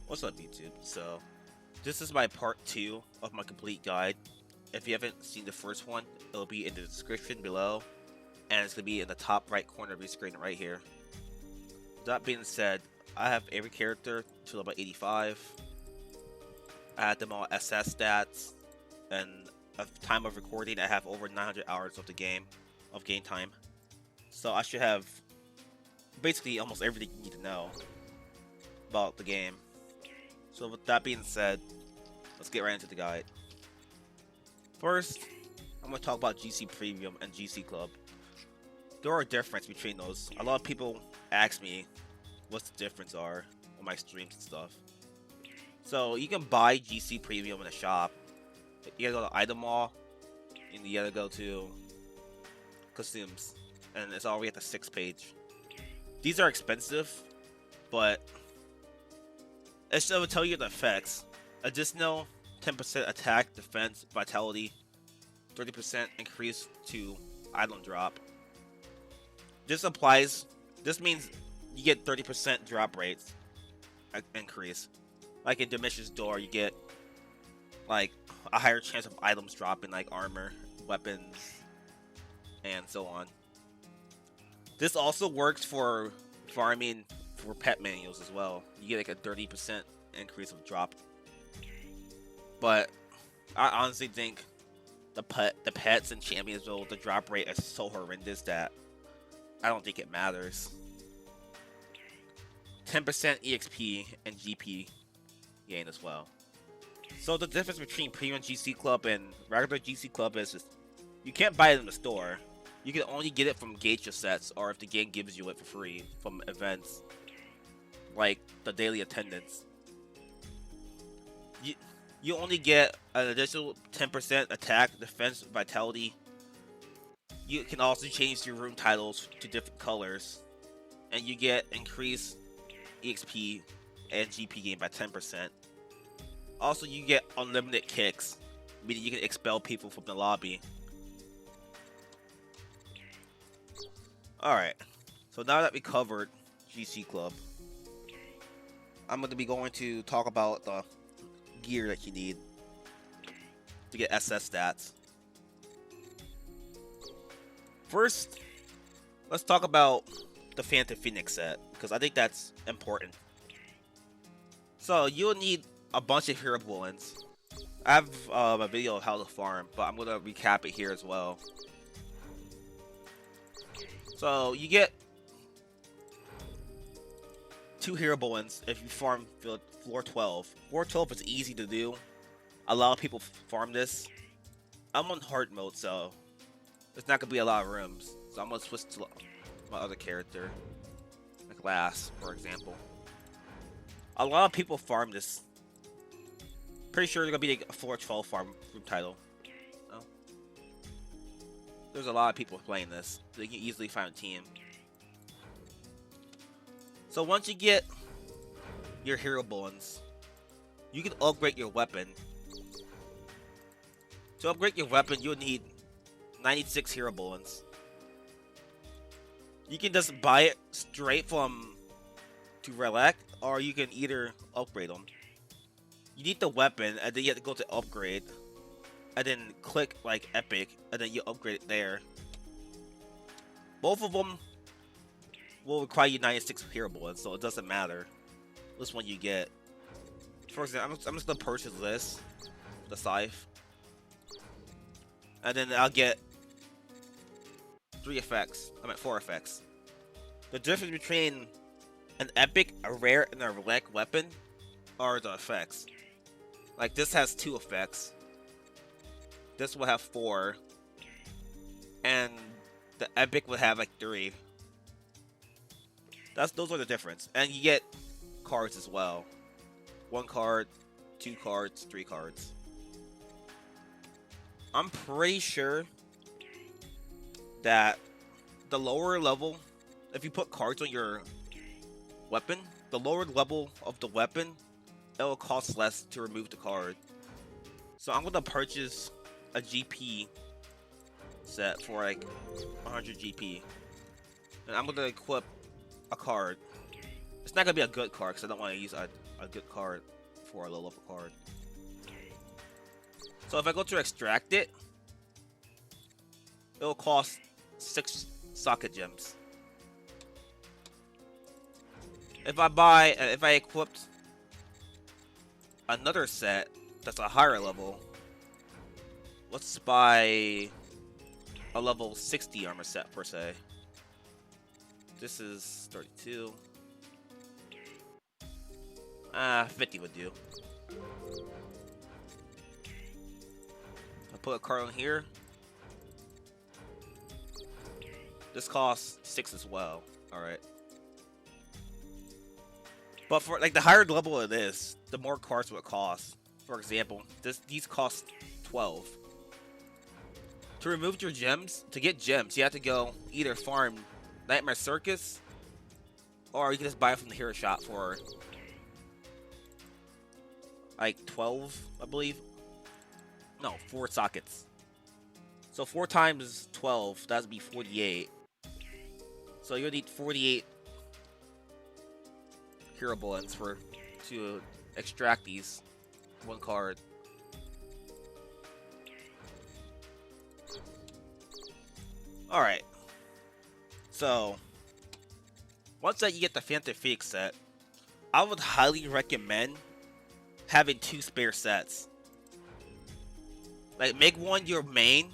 What's up, YouTube? So, this is my part 2 of my complete guide. If you haven't seen the first one, it'll be in the description below, and it's going to be in the top right corner of your screen right here. That being said, I have every character to level 85. I had them all SS stats, and at the time of recording, I have over 900 hours of the game, of game time. So I should have basically almost everything you need to know about the game. So with that being said, let's get right into the guide. First, I'm going to talk about GC Premium and GC Club. There are a difference between those. A lot of people ask me what the difference are on my streams and stuff. So you can buy GC Premium in a shop. You gotta go to Item Mall, and you gotta go to Costumes, and it's already at the 6th page. These are expensive, but it will tell you the effects. Additional 10% attack, defense, vitality, 30% increase to item drop. This means you get 30% drop rates increase. Like in Dimish's Door, you get like a higher chance of items dropping, like armor, weapons, and so on. This also works for farming for pet manuals as well. You get like a 30% increase of drop. But I honestly think the pets and champions, though, the drop rate is so horrendous that I don't think it matters. 10% EXP and GP gain as well. So the difference between Premium GC Club and regular GC Club is just you can't buy it in the store. You can only get it from gacha sets, or if the game gives you it for free from events like the daily attendance. You only get an additional 10% attack, defense, vitality. You can also change your room titles to different colors, and you get increased EXP and GP gain by 10%. Also, you get unlimited kicks, meaning you can expel people from the lobby. Alright, so now that we covered GC Club, I'm going to be going to talk about the gear that you need to get SS stats. First, let's talk about the Phantom Phoenix set, because I think that's important. So, you'll need a bunch of hero bullets. I have a video of how to farm, but I'm going to recap it here as well. So, you get 2 hero bullets if you farm floor 12. Floor 12 is easy to do. A lot of people farm this. I'm on hard mode, so there's not going to be a lot of rooms. So I'm going to switch to my other character, like Lass, for example. A lot of people farm this. Pretty sure it's going to be like a floor 12 farm room title. No? There's a lot of people playing this, so you can easily find a team. So once you get your hero bullets, you can upgrade your weapon. To upgrade your weapon, you'll need 96 hero bullets. You can just buy it straight from to Relic, or you can either upgrade them. You need the weapon, and then you have to go to upgrade, and then click like Epic, and then you upgrade it there. Both of them will require you 96 hero bullets, so it doesn't matter which one you get. For example, I'm just gonna purchase this, the scythe, and then I'll get 4 effects. The difference between an epic, a rare, and a relic weapon are the effects. Like this has 2 effects. This will have 4, and the epic will have like 3. Those are the difference, and you get cards as well. 1 card, 2 cards, 3 cards. I'm pretty sure that the lower level, if you put cards on your weapon, the lower level of the weapon, it will cost less to remove the card. So I'm gonna purchase a GP set for like 100 GP, and I'm gonna equip a card. It's not gonna be a good card because I don't want to use a good card for a low level card. So if I go to extract it, it'll cost 6 socket gems. If I equipped another set that's a higher level, let's buy a level 60 armor set per se. This is 32. 50 would do. I'll put a card on here. This costs 6 as well. Alright. But for like the higher level it is, the more cards will it cost. For example, these cost 12. To remove your gems, to get gems, you have to go either farm Nightmare Circus, or you can just buy it from the hero shop for like 12, I believe. No, 4 sockets. So 4 times 12, that would be 48. So you'll need 48 hero bullets to extract these 1 card. Alright. So once that you get the Phantom Phoenix set, I would highly recommend having 2 spare sets. Like, make one your main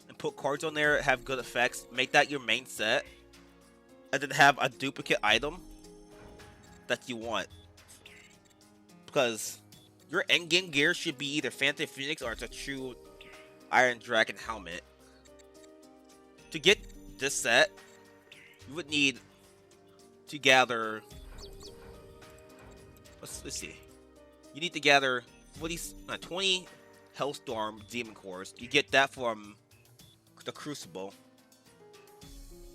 and put cards on there that have good effects. Make that your main set, and then have a duplicate item that you want. Because your endgame gear should be either Phantom Phoenix or it's a true Iron Dragon helmet. To get this set, you would need to gather. Let's see. You need to gather 20 Hellstorm Demon Cores. You get that from the Crucible.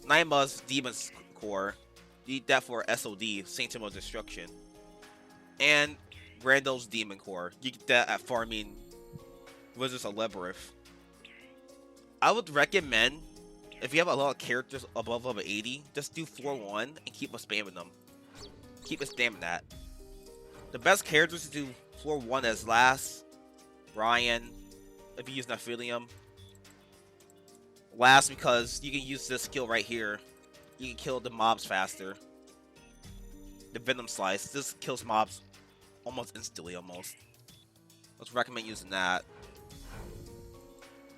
9 Demon Core. You need that for SOD, Sanctum of Destruction. And Randall's Demon Core. You get that at farming Wizards of Labyrinth. I would recommend, if you have a lot of characters above level 80, just do floor 1 and keep spamming them. Keep spamming that. The best characters to do floor 1 is Lass, Ryan, if you use Nephilium. Lass, because you can use this skill right here. You can kill the mobs faster. The Venom Slice. This kills mobs almost instantly, almost. Let's recommend using that.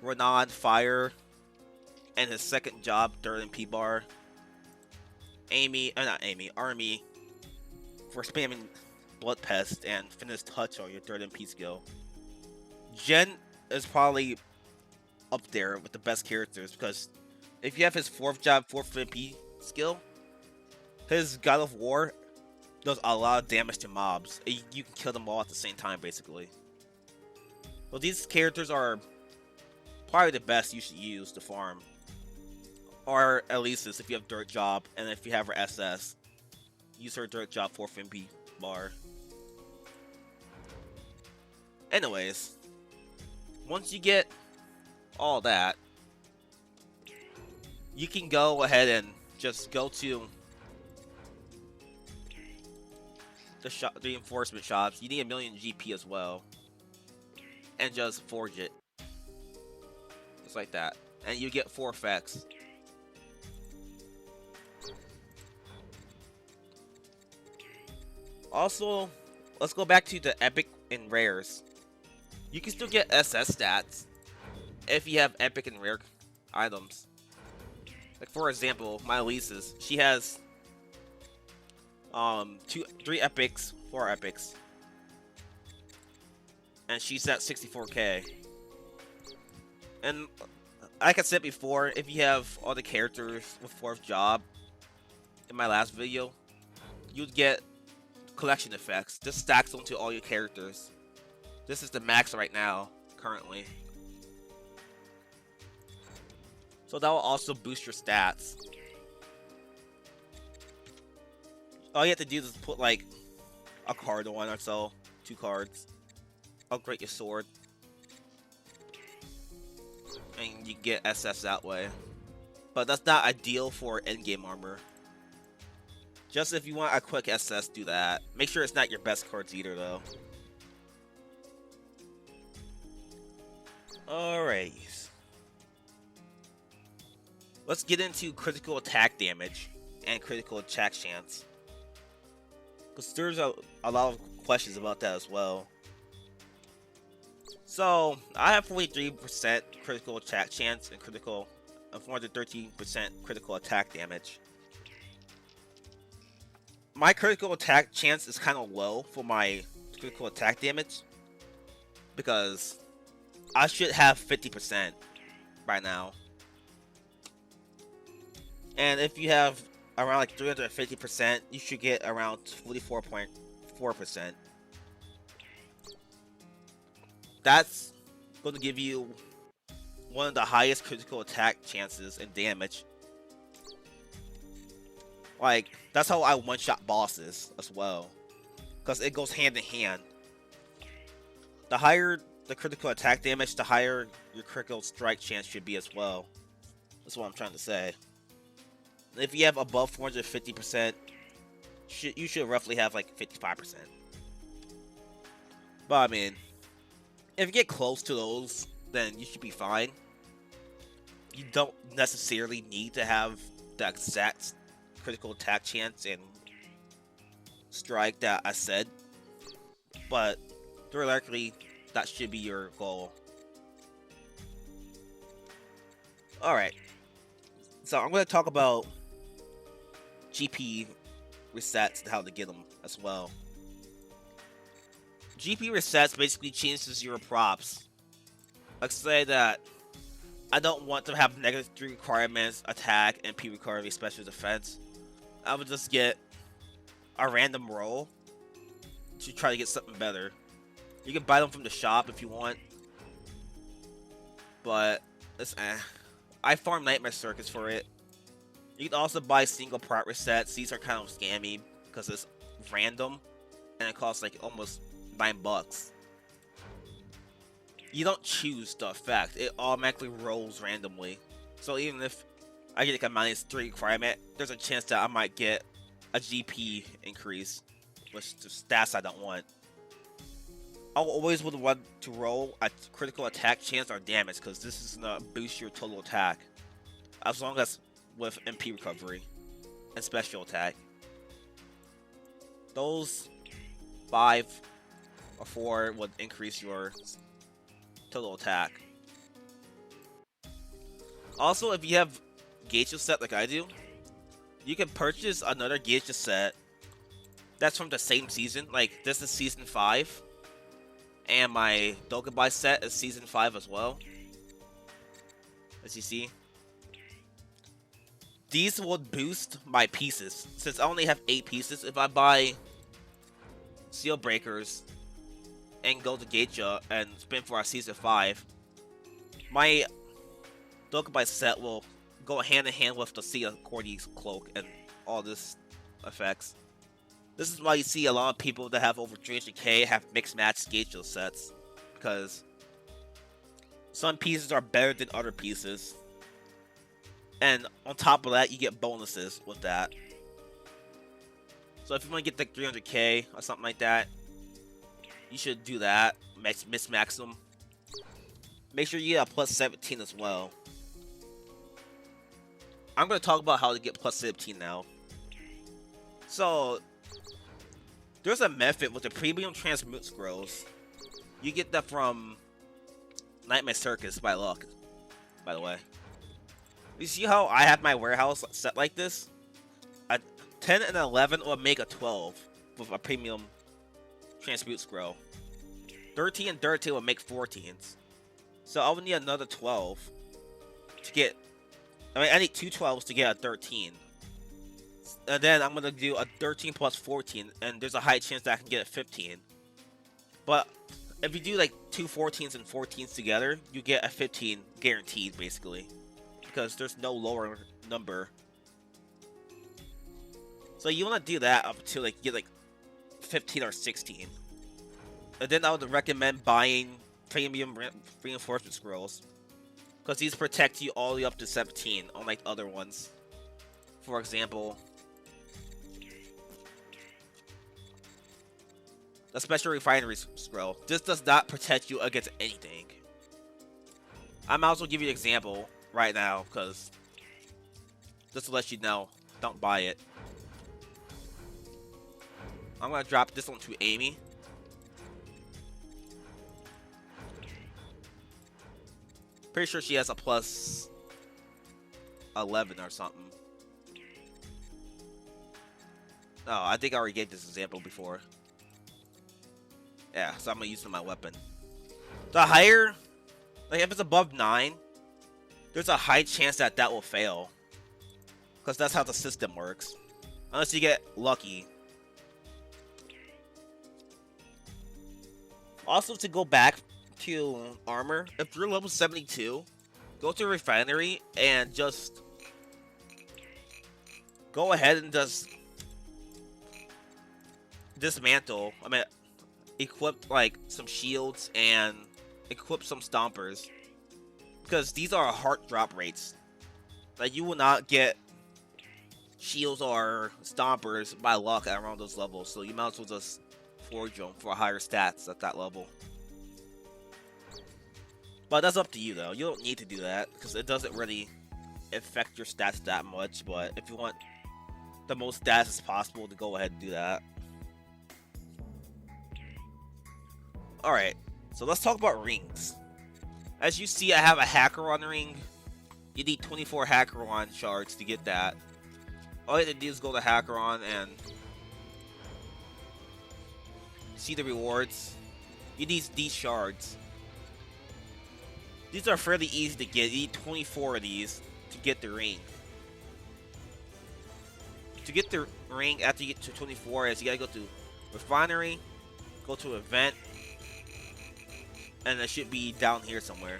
Ronan, Fire, and his second job, Dirt and P-Bar. Arme, for spamming Blood Pest and Finish Touch on your Dirt and P skill. Jen is probably up there with the best characters, because if you have his 4th job, 4th MP skill, his God of War does a lot of damage to mobs. You can kill them all at the same time, basically. So these characters are probably the best you should use to farm. Or Elesis if you have Dirt Job, and if you have her SS, use her Dirt Job 4th MP bar. Anyways, once you get all that, you can go ahead and just go to the reinforcement shops. You need 1 million GP as well, and just forge it just like that, and you get 4 effects. Also, let's go back to the Epic and Rares. You can still get SS stats if you have Epic and Rare items. Like, for example, my Elesis, she has 3 epics, 4 epics, and she's at 64k. And like I said before, if you have all the characters with 4th job in my last video, you'd get collection effects. This stacks onto all your characters. This is the max right now, currently. So that will also boost your stats. All you have to do is put like a card on or so, 2 cards. Upgrade your sword, and you get SS that way. But that's not ideal for endgame armor. Just if you want a quick SS, do that. Make sure it's not your best cards either, though. Alright. Let's get into critical attack damage and critical attack chance. Because there's a lot of questions about that as well. So, I have 43% critical attack chance and 413% critical attack damage. My critical attack chance is kind of low for my critical attack damage. Because I should have 50% by now. And if you have around like 350%, you should get around 44.4%. That's going to give you one of the highest critical attack chances and damage. Like, that's how I one-shot bosses as well. Because it goes hand in hand. The higher the critical attack damage, the higher your critical strike chance should be as well. That's what I'm trying to say. If you have above 450%, you should roughly have like 55%. But I mean, if you get close to those, then you should be fine. You don't necessarily need to have the exact critical attack chance and strike that I said, but theoretically, that should be your goal. Alright, so I'm going to talk about GP resets and how to get them as well. GP resets basically changes your props. Let's say that I don't want to have -3 requirements, attack, and P recovery, special defense. I would just get a random roll to try to get something better. You can buy them from the shop if you want, but it's I farm Nightmare Circus for it. You can also buy single prop resets. These are kind of scammy because it's random and it costs like almost $9. You don't choose the effect, it automatically rolls randomly. So even if I get like a -3 requirement, there's a chance that I might get a GP increase, which is stats I don't want. I always would want to roll a critical attack chance or damage, because this is gonna boost your total attack, as long as with MP recovery and special attack. Those 5 or 4 would increase your total attack. Also, if you have gauge set like I do, you can purchase another gauge set that's from the same season. Like, this is season 5, and my Dokkaebai set is season 5 as well. As you see, these will boost my pieces. Since I only have 8 pieces, if I buy Seal Breakers and go to Geisha and spin for our season 5, my Dokkaebai set will go hand in hand with the Sea Cordy's cloak and all this effects. This is why you see a lot of people that have over 300k have mixed match Geisha sets, because some pieces are better than other pieces, and on top of that, you get bonuses with that. So if you want to get like 300k or something like that, you should do that. Max them. Make sure you get a plus 17 as well. I'm going to talk about how to get plus 17 now. So, there's a method with the premium transmute scrolls. You get that from Nightmare Circus by luck, by the way. You see how I have my warehouse set like this? A 10 and 11 will make a 12 with a premium transmute scroll. 13 and 13 will make 14s. So I will need another 12 to get... I need 2 12s to get a 13. And then I'm going to do a 13 plus 14, and there's a high chance that I can get a 15. But if you do like 2 14s and 14s together, you get a 15 guaranteed, basically. Because there's no lower number. So you want to do that up to like get like 15 or 16. And then I would recommend buying premium reinforcement scrolls, because these protect you all the way up to 17, unlike other ones. For example, The special refinery scroll. This does not protect you against anything. I might as well give you an example right now, because just to let you know, don't buy it. I'm gonna drop this one to Amy. Pretty sure she has a plus 11 or something. Oh, I think I already gave this example before. Yeah, so I'm gonna use it in my weapon. The higher, like if it's above 9, there's a high chance that that will fail. Because that's how the system works. Unless you get lucky. Also, to go back to armor, if you're level 72, go to refinery and just go ahead and just dismantle. I mean, equip like some shields and equip some stompers, because these are heart drop rates. Like, you will not get shields or stompers by luck around those levels, so you might as well just forge them for higher stats at that level. But that's up to you though. You don't need to do that because it doesn't really affect your stats that much, but if you want the most stats as possible, to go ahead and do that. Alright, so let's talk about rings. As you see, I have a Hackeron ring. You need 24 Hackeron shards to get that. All you have to do is go to Hackeron and see the rewards. You need these shards. These are fairly easy to get. You need 24 of these to get the ring. To get the ring after you get to 24, is you gotta go to refinery, go to event, and it should be down here somewhere.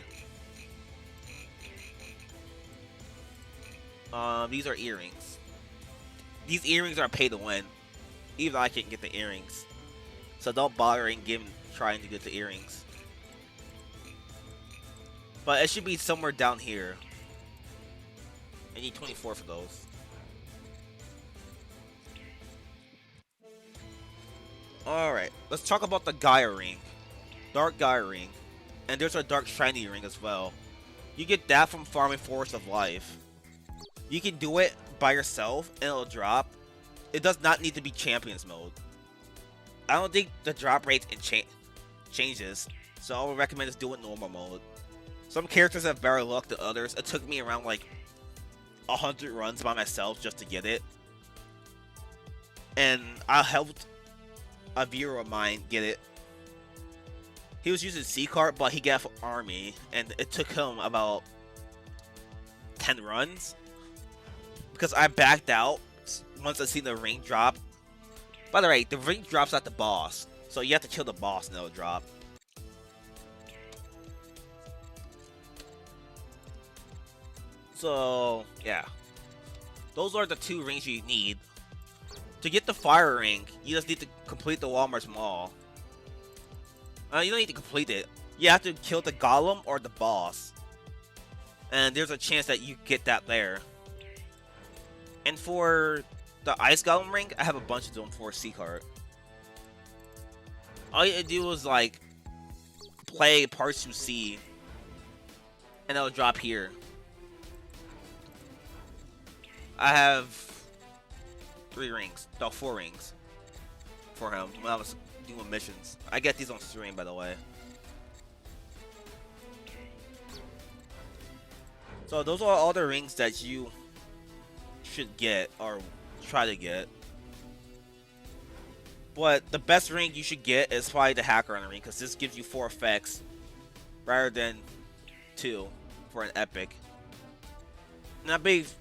These are earrings. These earrings are pay to win. Even I can't get the earrings. So don't bother and trying to get the earrings. But it should be somewhere down here. I need 24 for those. Alright, let's talk about the Gaia ring. Dark Gaia ring. And there's a dark shiny ring as well. You get that from farming Forest of Life. You can do it by yourself and it'll drop. It does not need to be Champions mode. I don't think the drop rate changes, so I would recommend just doing normal mode. Some characters have better luck than others. It took me around like 100 runs by myself just to get it. And I helped a viewer of mine get it. He was using Sieghart, but he got it for Arme, and it took him about 10 runs. Because I backed out once I seen the ring drop. By the way, the ring drops at the boss, so you have to kill the boss and it'll drop. So, yeah. Those are the 2 rings you need. To get the fire ring, you just need to complete the Walmart's Mall. You don't need to complete it. You have to kill the golem or the boss. And there's a chance that you get that there. And for the Ice Golem ring, I have a bunch of them for Sieghart. All you have to do is like play Parts 2C and it'll drop here. I have 4 rings for him when I was doing missions. I get these on stream, by the way. So those are all the rings that you should get or try to get. But the best ring you should get is probably the Hacker on the ring, because this gives you 4 effects rather than 2 for an epic. And I believe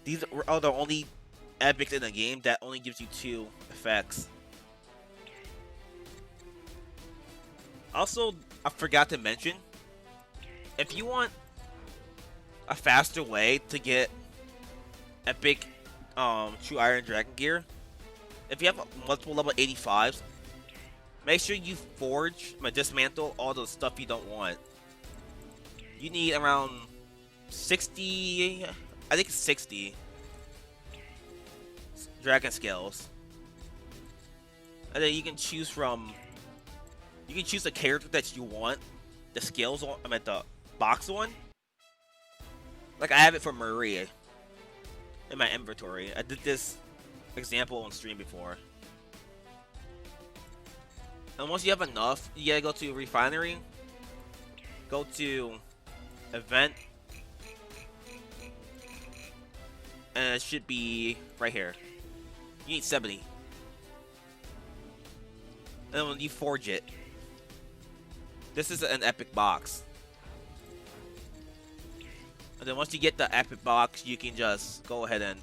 these are the only epics in the game that only gives you 2 effects. Also, I forgot to mention, if you want a faster way to get epic True Iron Dragon gear, if you have multiple level 85s, make sure you dismantle all the stuff you don't want. You need around 60, I think 60 dragon scales. And then you can choose from, you can choose the character that you want, the skills on, I meant the box one. Like I have it for Maria in my inventory. I did this example on stream before. And once you have enough, you gotta go to refinery, go to event, and it should be right here. You need 70. And then when you forge it, this is an epic box. And then once you get the epic box, you can just go ahead and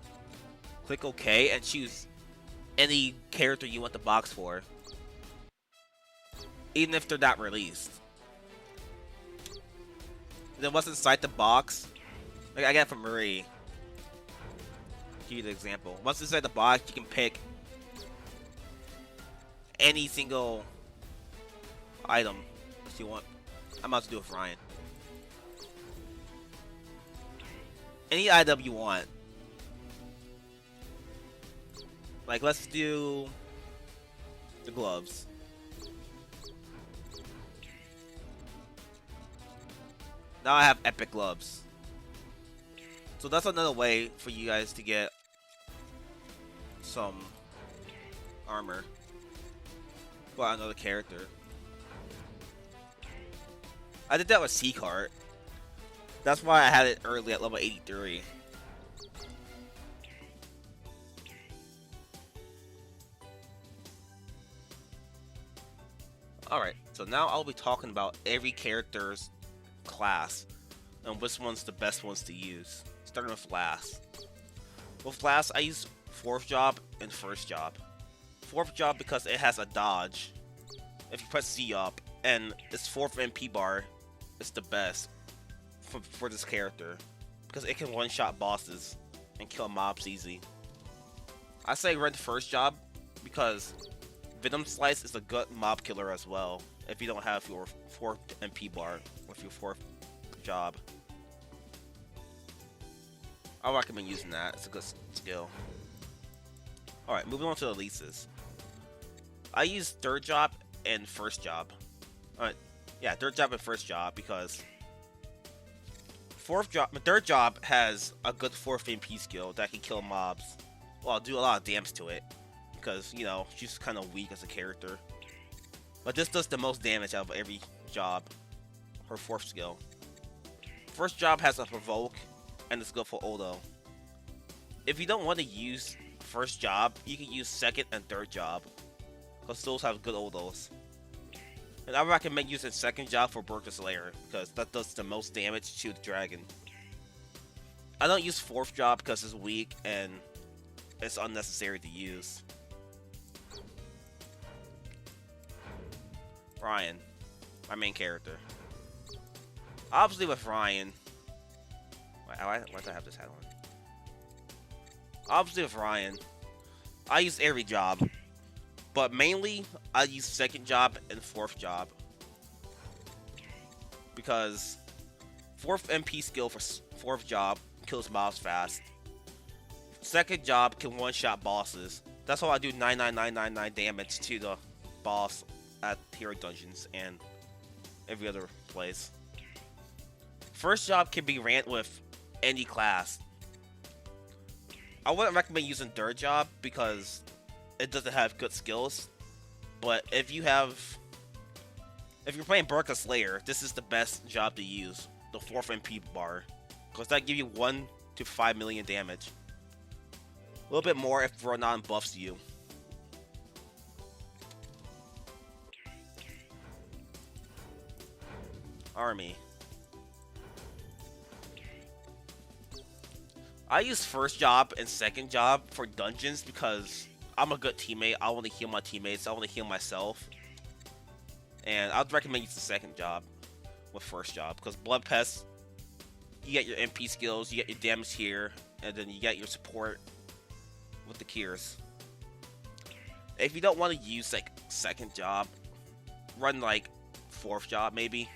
click OK and choose any character you want the box for, even if they're not released. And then once inside the box, like I got it from Marie. Give you the example. Once inside the box, you can pick any single item if you want. I'm about to do it with Ryan. Any item you want. Like, let's do the gloves. Now I have epic gloves. So that's another way for you guys to get some armor. Well, another character. I did that with Sieghart. That's why I had it early at level 83. Alright, so now I'll be talking about every character's class and which one's the best ones to use. Starting with Lass. With Lass, I use 4th job and 1st job. 4th job because it has a dodge if you press Z up, and its 4th MP bar is the best for this character because it can one-shot bosses and kill mobs easy. I say run 1st job because Venom Slice is a good mob killer as well if you don't have your 4th MP bar with your 4th job. I recommend using that. It's a good skill. Alright, moving on to Elesis. I use 3rd job and 1st job. Alright, yeah, 3rd job and 1st job because 3rd job has a good 4th MP skill that can kill mobs. Well, do a lot of damage to it because, you know, she's kind of weak as a character. But this does the most damage out of every job. Her 4th skill. 1st job has a provoke and it's good for Odo. If you don't want to use 1st job, you can use 2nd and 3rd job because those have good Odos. And I recommend using 2nd job for Burka's Lair because that does the most damage to the dragon. I don't use 4th job because it's weak and it's unnecessary to use. Ryan, my main character. Obviously with Ryan, why do I have this hat on? Obviously with Ryan, I use every job, but mainly I use 2nd job and 4th job because 4th MP skill for 4th job kills mobs fast. 2nd job can one-shot bosses. That's why I do 99999 damage to the boss at hero dungeons and every other place. 1st job can be ran with any class. I wouldn't recommend using 3rd job because it doesn't have good skills. But if you're playing Burka's Lair, this is the best job to use, the 4th MP bar, because that gives you 1 to 5 million damage. A little bit more if Ronan buffs you. Arme. I use 1st job and 2nd job for dungeons because I'm a good teammate. I want to heal my teammates. I want to heal myself. And I'd recommend using 2nd job with 1st job because Blood Pest, you get your MP skills, you get your damage here, and then you get your support with the cures. If you don't want to use like 2nd job, run like 4th job maybe.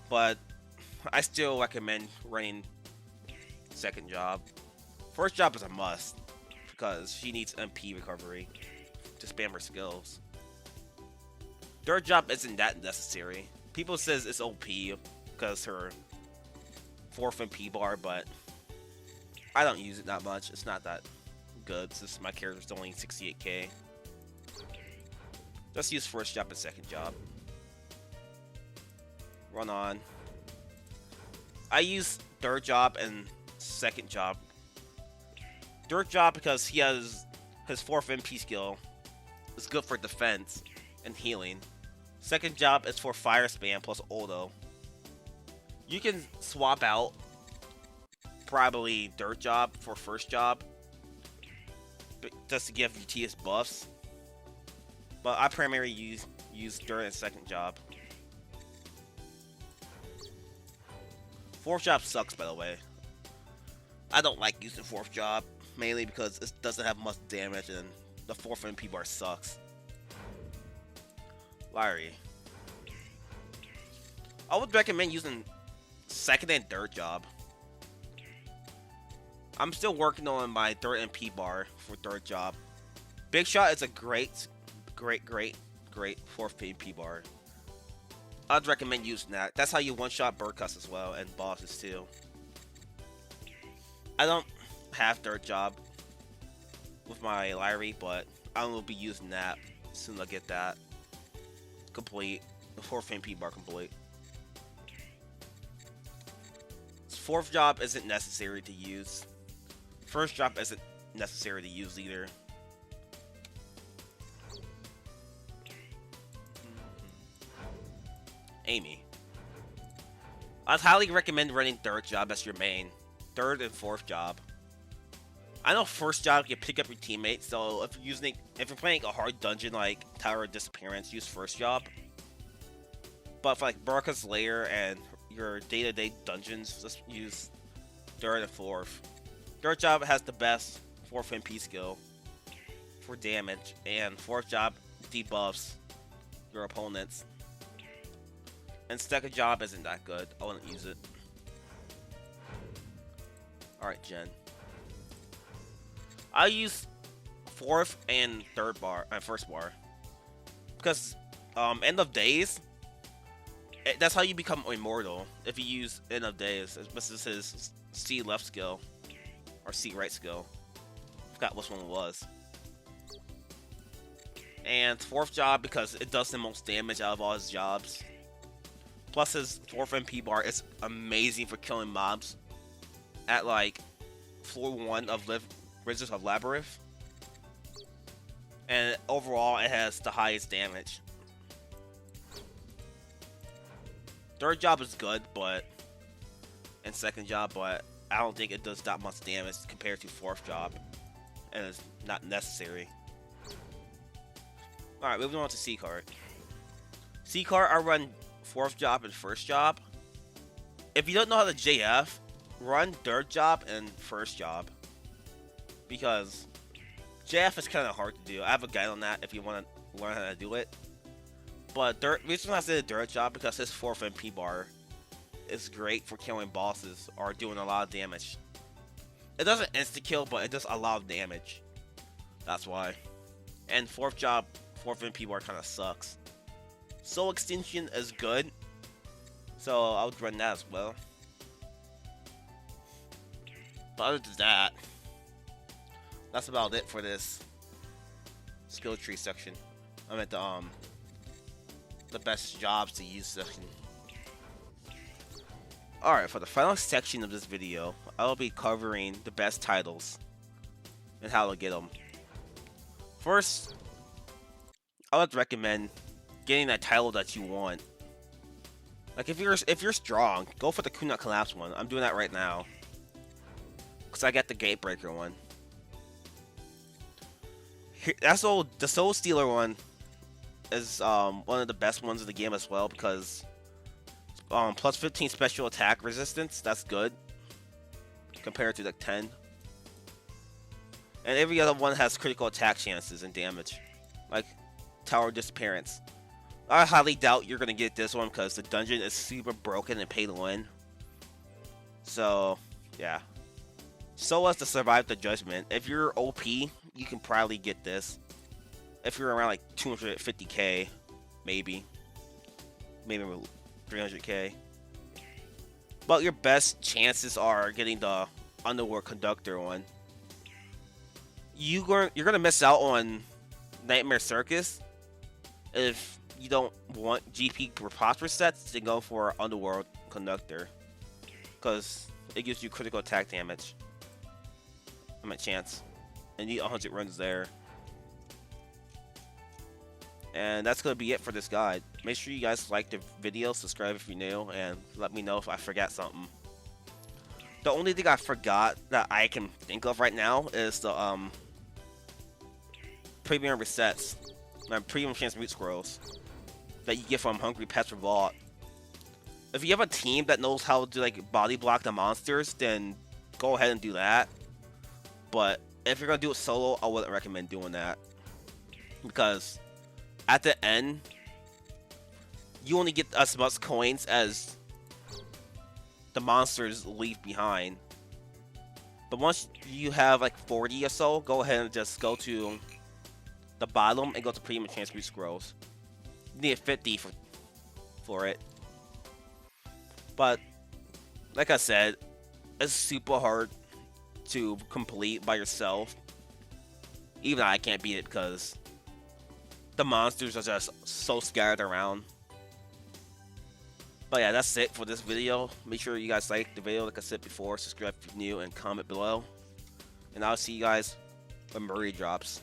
But I still recommend running 2nd job. 1st job is a must because she needs MP recovery to spam her skills. Dirt Job isn't that necessary. People says it's OP because her 4th MP bar, but I don't use it that much. It's not that good since my character's only 68k. Let's use first job and second job. Run on. I use third job and second job. Third job because he has his 4th MP skill. It's good for defense and healing. Second job is for fire spam plus ulto. You can swap out probably dirt job for first job just to give UTS buffs. But I primarily use dirt and second job. 4th job sucks, by the way. I don't like using 4th job, mainly because it doesn't have much damage and the 4th MP bar sucks. Lire. I would recommend using second and third job. I'm still working on my third MP bar for third job. Big Shot is a great 4th MP bar. I'd recommend using that. That's how you one-shot Burkus as well, and bosses too. I don't have third job with my Lire, but I will be using that as soon as I get that complete. The 4th MP bar complete. 4th job isn't necessary to use. First job isn't necessary to use either. Arme. I'd highly recommend running third job as your main. Third and 4th job. I know first job you pick up your teammates, so if you're playing a hard dungeon like Tower of Disappearance, use first job. But for like Burkus Lair and your day-to-day dungeons, just use third and 4th. Third job has the best 4th MP skill for damage, and 4th job debuffs your opponents. And second job isn't that good. I wouldn't use it. Alright, Jen. I use 4th and 3rd bar, 1st bar. Because End of Days, that's how you become immortal. If you use End of Days. This is his C left skill. Or C right skill. Forgot which one it was. And 4th job because it does the most damage out of all his jobs. Plus his 4th MP bar is amazing for killing mobs at like floor 1 of Wizards of Labyrinth. And overall it has the highest damage. 3rd job is good, and 2nd job, but I don't think it does that much damage compared to 4th job. And it's not necessary. Alright, moving on to Sieghart. Sieghart, I run 4th job and 1st job. If you don't know how to JF, run 3rd job and 1st job. Because JF is kind of hard to do. I have a guide on that if you want to learn how to do it. But reason I said 3rd job because his 4th MP bar is great for killing bosses or doing a lot of damage. It doesn't insta-kill, but it does a lot of damage. That's why. And 4th job, 4th MP bar kind of sucks. Soul Extinction is good, so I would run that as well. But other than that, that's about it for this skill tree section. I'm at the best jobs to use section. Alright, for the final section of this video, I will be covering the best titles and how to get them. First, I would recommend getting that title that you want. Like if you're strong, go for the Kunat Collapse one. I'm doing that right now. Cause I got the Gatebreaker one. The Soul Stealer one is one of the best ones in the game as well because plus 15 special attack resistance, that's good. Compared to like 10. And every other one has critical attack chances and damage. Like Tower of Disappearance. I highly doubt you're going to get this one because the dungeon is super broken and pay to win. So, yeah. So as to survive the judgment. If you're OP, you can probably get this. if you're around like 250k, maybe 300k. But your best chances are getting the Underworld Conductor one. You're gonna miss out on Nightmare Circus if you don't want GP preposterous sets to go for Underworld Conductor, because it gives you critical attack damage. I mean chance. And you need 100 runs there. And that's gonna be it for this guide. Make sure you guys like the video, subscribe if you're new, and let me know if I forgot something. The only thing I forgot that I can think of right now is the premium resets, premium transmute scrolls that you get from Hungry Pets Revolt. If you have a team that knows how to like body block the monsters, then go ahead and do that. But if you're gonna do it solo, I wouldn't recommend doing that, because at the end you only get as much coins as the monsters leave behind. But once you have like 40 or so, go ahead and just go to the bottom and go to premium transmute scrolls. You need 50 for it. But like I said, it's super hard to complete by yourself. Even I can't beat it because the monsters are just so scattered around. But yeah, that's it for this video. Make sure you guys like the video, like I said before, subscribe if you're new, and comment below. And I'll see you guys when Murray drops.